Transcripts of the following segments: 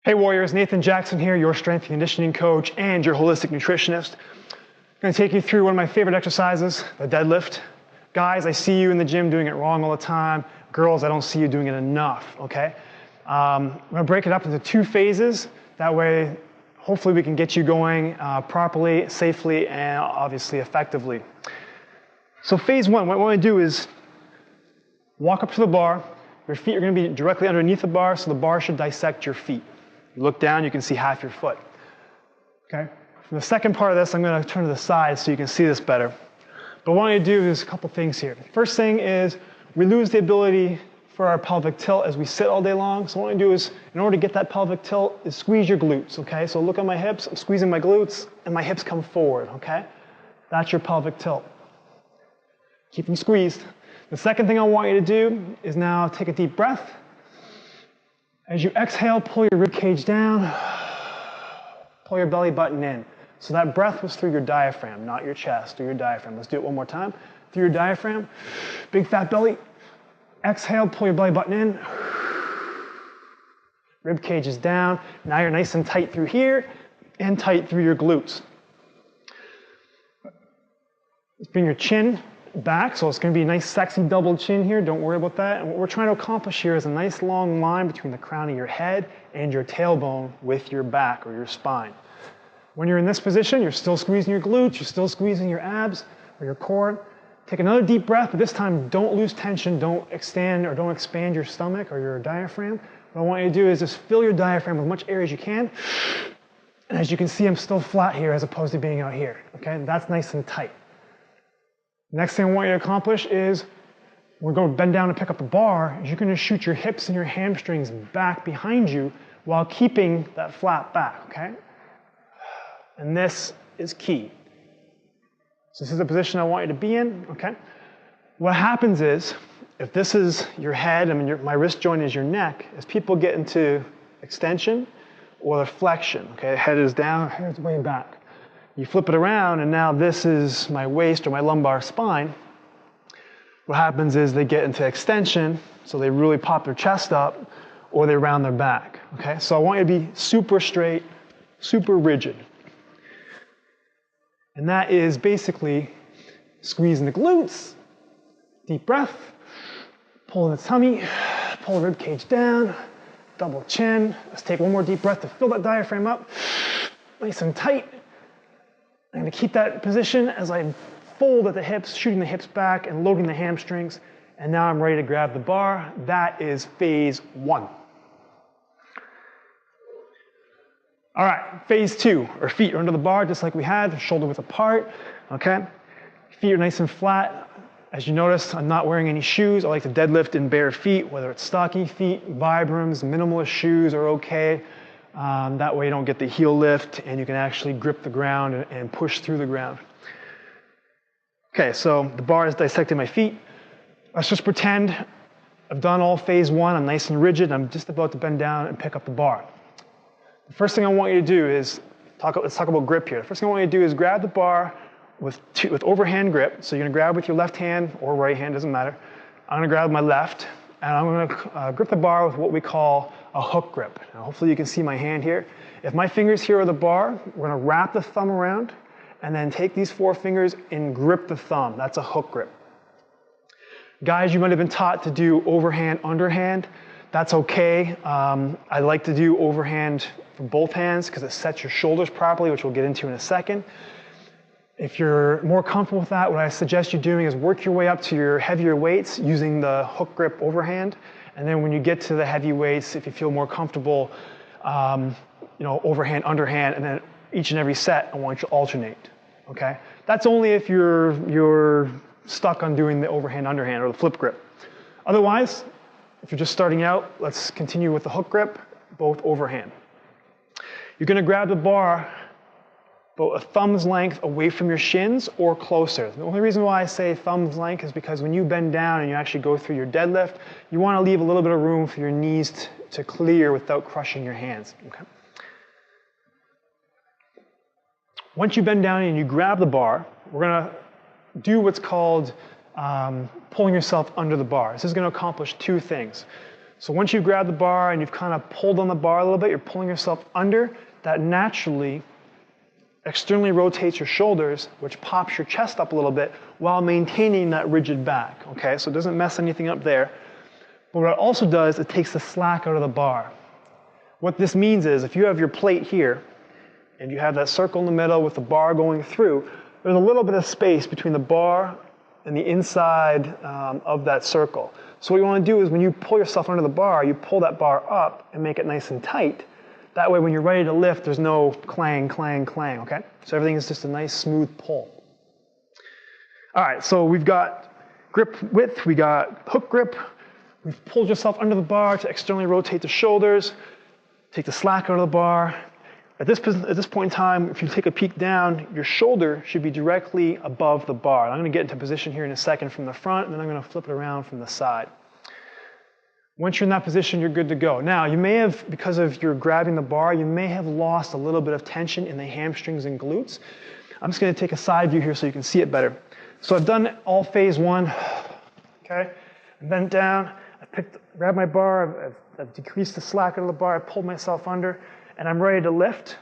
Hey Warriors, Nathane Jackson here, your strength and conditioning coach and your holistic nutritionist. I'm going to take you through one of my favorite exercises, the deadlift. Guys, I see you in the gym doing it wrong all the time. Girls, I don't see you doing it enough, okay? I'm going to break it up into two phases. That way, hopefully we can get you going properly, safely, and obviously effectively. So phase one, what I want to do is walk up to the bar. Your feet are going to be directly underneath the bar, so the bar should dissect your feet. You look down, you can see half your foot. Okay? For the second part of this, I'm going to turn to the side so you can see this better. But what I want to do is a couple things here. First thing is we lose the ability for our pelvic tilt as we sit all day long. So what I want to do is, in order to get that pelvic tilt, is squeeze your glutes. Okay? So look at my hips. I'm squeezing my glutes, and my hips come forward. Okay? That's your pelvic tilt. Keep them squeezed. The second thing I want you to do is now take a deep breath. As you exhale, pull your rib cage down, pull your belly button in. So that breath was through your diaphragm, not your chest, through your diaphragm. Let's do it one more time. Through your diaphragm, big fat belly. Exhale, pull your belly button in. Rib cage is down. Now you're nice and tight through here and tight through your glutes. Let's bring your chin back, so it's going to be a nice sexy double chin here, don't worry about that. And what we're trying to accomplish here is a nice long line between the crown of your head and your tailbone with your back or your spine. When you're in this position, you're still squeezing your glutes, you're still squeezing your abs or your core. Take another deep breath, but this time don't lose tension, don't extend or don't expand your stomach or your diaphragm. What I want you to do is just fill your diaphragm with as much air as you can. And as you can see, I'm still flat here as opposed to being out here, okay? And that's nice and tight. Next thing I want you to accomplish is we're going to bend down and pick up the bar. You're going to shoot your hips and your hamstrings back behind you while keeping that flat back, okay? And this is key. So this is the position I want you to be in, okay? What happens is, if this is your head, my wrist joint is your neck, as people get into extension or the flexion, okay? Head is down, head's way back. You flip it around, and now this is my waist or my lumbar spine. What happens is they get into extension, so they really pop their chest up, or they round their back, okay? So I want you to be super straight, super rigid. And that is basically squeezing the glutes, deep breath, pulling the tummy, pull the rib cage down, double chin. Let's take one more deep breath to fill that diaphragm up, nice and tight. I'm going to keep that position as I fold at the hips, shooting the hips back and loading the hamstrings. And now I'm ready to grab the bar. That is phase one. All right, phase two, our feet are under the bar just like we had, shoulder width apart, okay? Feet are nice and flat. As you notice, I'm not wearing any shoes. I like to deadlift in bare feet, whether it's stocking feet, Vibrams, minimalist shoes are okay. That way you don't get the heel lift and you can actually grip the ground and push through the ground. Okay, so the bar is dissecting my feet. Let's just pretend I've done all phase one. I'm nice and rigid. I'm just about to bend down and pick up the bar. The first thing I want you to do is, let's talk about grip here. The first thing I want you to do is grab the bar with overhand grip. So you're going to grab with your left hand or right hand, doesn't matter. I'm going to grab my left, and I'm going to grip the bar with what we call a hook grip. Now, hopefully you can see my hand here. If my fingers here are the bar, we're going to wrap the thumb around and then take these four fingers and grip the thumb. That's a hook grip. Guys, you might have been taught to do overhand, underhand. That's okay. I like to do overhand for both hands because it sets your shoulders properly, which we'll get into in a second. If you're more comfortable with that, what I suggest you doing is work your way up to your heavier weights using the hook grip overhand. And then when you get to the heavy weights, if you feel more comfortable, overhand, underhand, and then each and every set, I want you to alternate, okay? That's only if you're stuck on doing the overhand, underhand, or the flip grip. Otherwise, if you're just starting out, let's continue with the hook grip, both overhand. You're gonna grab the bar about a thumb's length away from your shins or closer. The only reason why I say thumb's length is because when you bend down and you actually go through your deadlift, you want to leave a little bit of room for your knees to clear without crushing your hands. Okay? Once you bend down and you grab the bar, we're going to do what's called pulling yourself under the bar. This is going to accomplish two things. So once you grab the bar and you've kind of pulled on the bar a little bit, you're pulling yourself under, that naturally externally rotates your shoulders, which pops your chest up a little bit while maintaining that rigid back, okay? So it doesn't mess anything up there. But what it also does, it takes the slack out of the bar. What this means is if you have your plate here and you have that circle in the middle with the bar going through, there's a little bit of space between the bar and the inside of that circle. So what you want to do is when you pull yourself under the bar, you pull that bar up and make it nice and tight. That way when you're ready to lift, there's no clang, clang, clang, okay? So everything is just a nice smooth pull. All right, so we've got grip width, we got hook grip. We've pulled yourself under the bar to externally rotate the shoulders, take the slack out of the bar. At this point in time, if you take a peek down, your shoulder should be directly above the bar. I'm going to get into position here in a second from the front, and then I'm going to flip it around from the side. Once you're in that position, you're good to go. Now, you may have, because of your grabbing the bar, you may have lost a little bit of tension in the hamstrings and glutes. I'm just going to take a side view here so you can see it better. So I've done all phase one, okay? I bent down, grabbed my bar, I've decreased the slack out of the bar, I pulled myself under, and I'm ready to lift.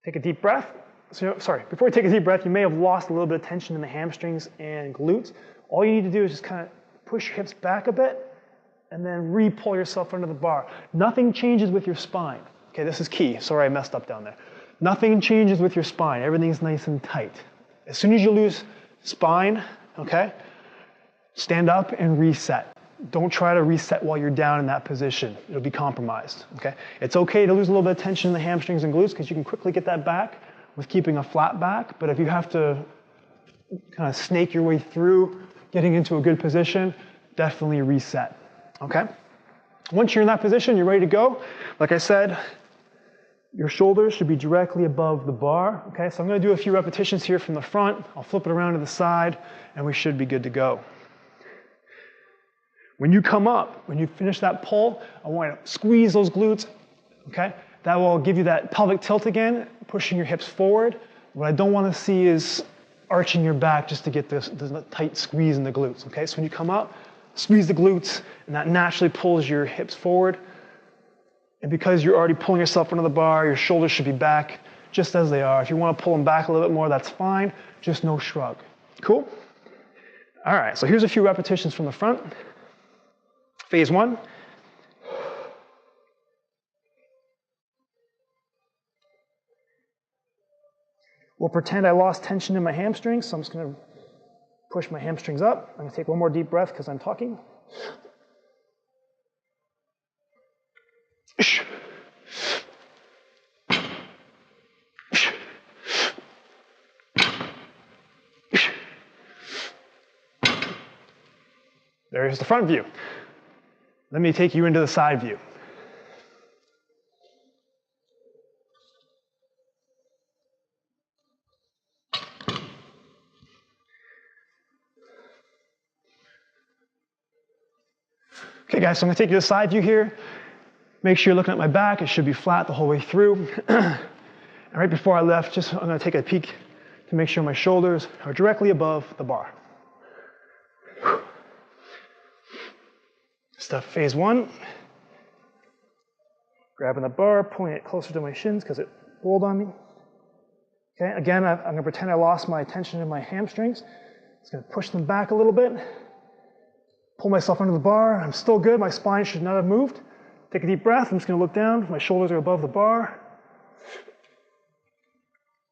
Take a deep breath. So, sorry, before you take a deep breath, you may have lost a little bit of tension in the hamstrings and glutes. All you need to do is just kind of push your hips back a bit and then re-pull yourself under the bar. Nothing changes with your spine. Okay, this is key. Sorry I messed up down there. Nothing changes with your spine. Everything's nice and tight. As soon as you lose spine, okay, stand up and reset. Don't try to reset while you're down in that position. It'll be compromised, okay? It's okay to lose a little bit of tension in the hamstrings and glutes because you can quickly get that back with keeping a flat back, but if you have to kind of snake your way through getting into a good position, definitely reset, okay? Once you're in that position, you're ready to go. Like I said, your shoulders should be directly above the bar, okay? So I'm gonna do a few repetitions here from the front. I'll flip it around to the side, and we should be good to go. When you come up, when you finish that pull, I want to squeeze those glutes, okay? That will give you that pelvic tilt again, pushing your hips forward. What I don't want to see is arching your back just to get this tight squeeze in the glutes, okay? So when you come up, squeeze the glutes, and that naturally pulls your hips forward. And because you're already pulling yourself under the bar, your shoulders should be back just as they are. If you want to pull them back a little bit more, that's fine. Just no shrug. Cool? All right, so here's a few repetitions from the front. Phase one. We'll pretend I lost tension in my hamstrings, so I'm just going to push my hamstrings up. I'm going to take one more deep breath because I'm talking. There's the front view. Let me take you into the side view. Okay guys, so I'm gonna take you to the side view here. Make sure you're looking at my back. It should be flat the whole way through. And right before I left, I'm gonna take a peek to make sure my shoulders are directly above the bar. Stuff phase one. Grabbing the bar, pulling it closer to my shins because it rolled on me. Okay, again, I'm going to pretend I lost my tension in my hamstrings. Just going to push them back a little bit. Pull myself under the bar. I'm still good. My spine should not have moved. Take a deep breath. I'm just going to look down. My shoulders are above the bar.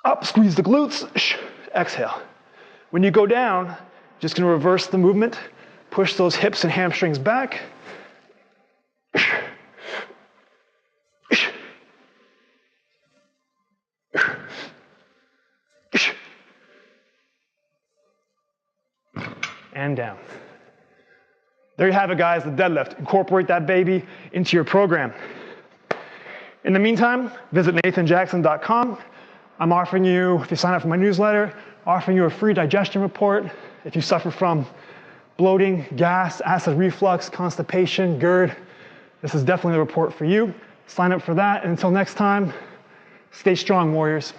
Up, squeeze the glutes. Exhale. When you go down, just going to reverse the movement. Push those hips and hamstrings back. And down. There you have it, guys, the deadlift. Incorporate that baby into your program. In the meantime, visit NathaneJackson.com. I'm offering you, if you sign up for my newsletter, offering you a free digestion report. If you suffer from bloating, gas, acid reflux, constipation, GERD, this is definitely the report for you. Sign up for that, and until next time, stay strong, warriors.